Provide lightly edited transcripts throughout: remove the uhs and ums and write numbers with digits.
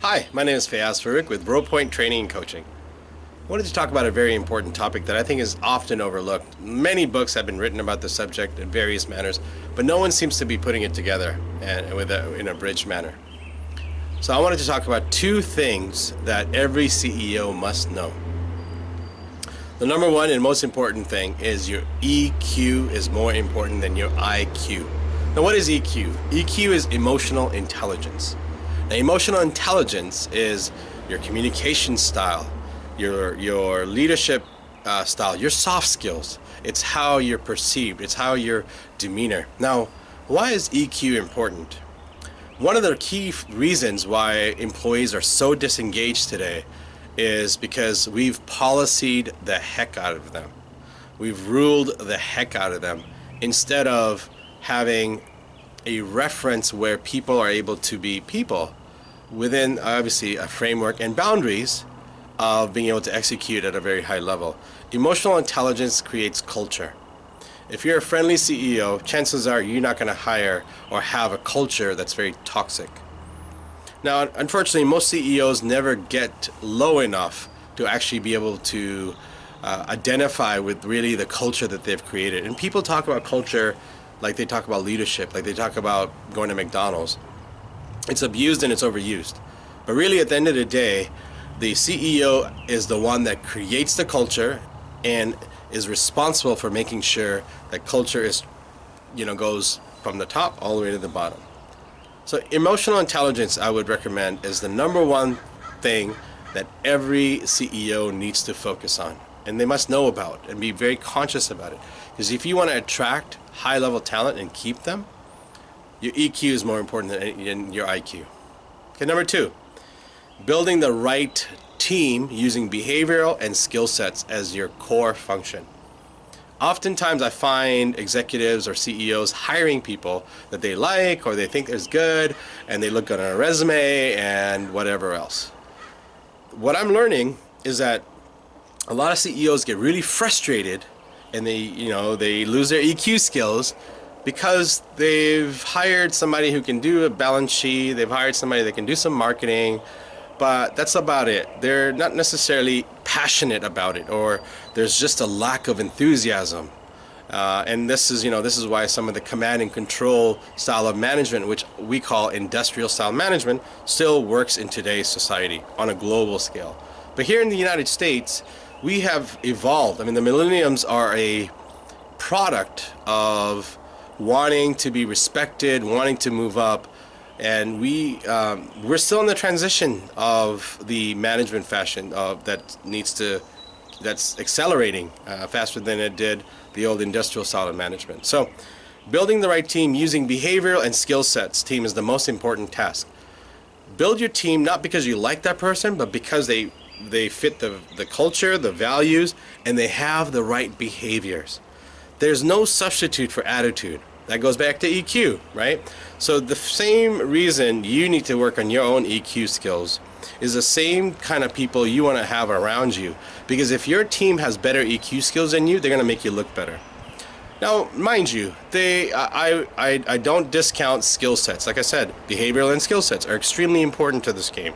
Hi, my name is Fayaz Farouk with Rowpoint Training and Coaching. I wanted to talk about a very important topic that I think is often overlooked. Many books have been written about the subject in various manners, but no one seems to be putting it together in a bridged manner. So I wanted to talk about two things that every CEO must know. The number one and most important thing is your EQ is more important than your IQ. Now, what is EQ? EQ is emotional intelligence. Now, emotional intelligence is your communication style, your leadership style, your soft skills. It's how you're perceived. It's how your demeanor. Now, why is EQ important? One of the key reasons why employees are so disengaged today is because we've policied the heck out of them. We've ruled the heck out of them instead of having a reference where people are able to be people within obviously a framework and boundaries of being able to execute at a very high level. Emotional intelligence creates culture. If you're a friendly CEO, chances are you're not going to hire or have a culture that's very toxic. Now, unfortunately, most CEOs never get low enough to actually be able to identify with really the culture that they've created. And people talk about culture like they talk about leadership, like they talk about going to McDonald's. It's abused and it's overused. But really, at the end of the day, the CEO is the one that creates the culture and is responsible for making sure that culture is, goes from the top all the way to the bottom. So emotional intelligence, I would recommend, is the number one thing that every CEO needs to focus on. And they must know about and be very conscious about it. Because if you want to attract high-level talent and keep them, your EQ is more important than your IQ. Okay, number two, building the right team using behavioral and skill sets as your core function. Oftentimes I find executives or CEOs hiring people that they like or they think is good and they look good on a resume and whatever else. What I'm learning is that a lot of CEOs get really frustrated and they lose their EQ skills because they've hired somebody who can do a balance sheet, they've hired somebody that can do some marketing, but that's about it. They're not necessarily passionate about it, or there's just a lack of enthusiasm. And this is why some of the command and control style of management, which we call industrial style management, still works in today's society on a global scale. But here in the United States, we have evolved. I mean, the millenniums are a product of wanting to be respected, wanting to move up, and we're still in the transition of the management fashion that's accelerating faster than it did the old industrial style of management. So building the right team using behavioral and skill sets team is the most important task. Build your team not because you like that person, but because they fit the culture, the values, and they have the right behaviors. There's no substitute for attitude. That goes back to EQ, right? So the same reason you need to work on your own EQ skills is the same kind of people you want to have around you. Because if your team has better EQ skills than you, they're going to make you look better. Now, mind you, I don't discount skill sets. Like I said, behavioral and skill sets are extremely important to this game,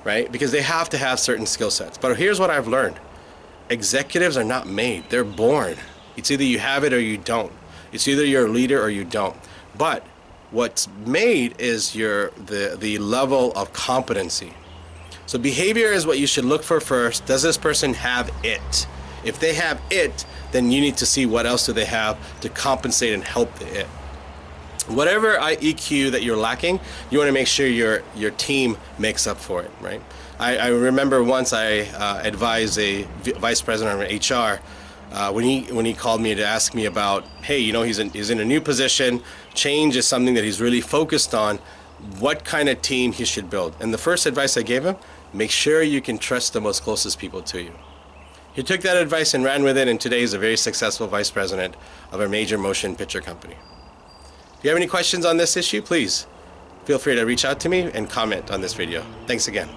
right? Because they have to have certain skill sets. But here's what I've learned. Executives are not made. They're born. It's either you have it or you don't. It's either you're a leader or you don't. But what's made is the level of competency. So behavior is what you should look for first. Does this person have it? If they have it, then you need to see what else do they have to compensate and help the it. Whatever EQ that you're lacking, you want to make sure your team makes up for it, right? I remember once I advised a vice president of HR when he called me to ask me about, hey, he's in a new position, change is something that he's really focused on, what kind of team he should build. And the first advice I gave him, make sure you can trust the most closest people to you. He took that advice and ran with it, and today is a very successful vice president of a major motion picture company. If you have any questions on this issue, please feel free to reach out to me and comment on this video. Thanks again.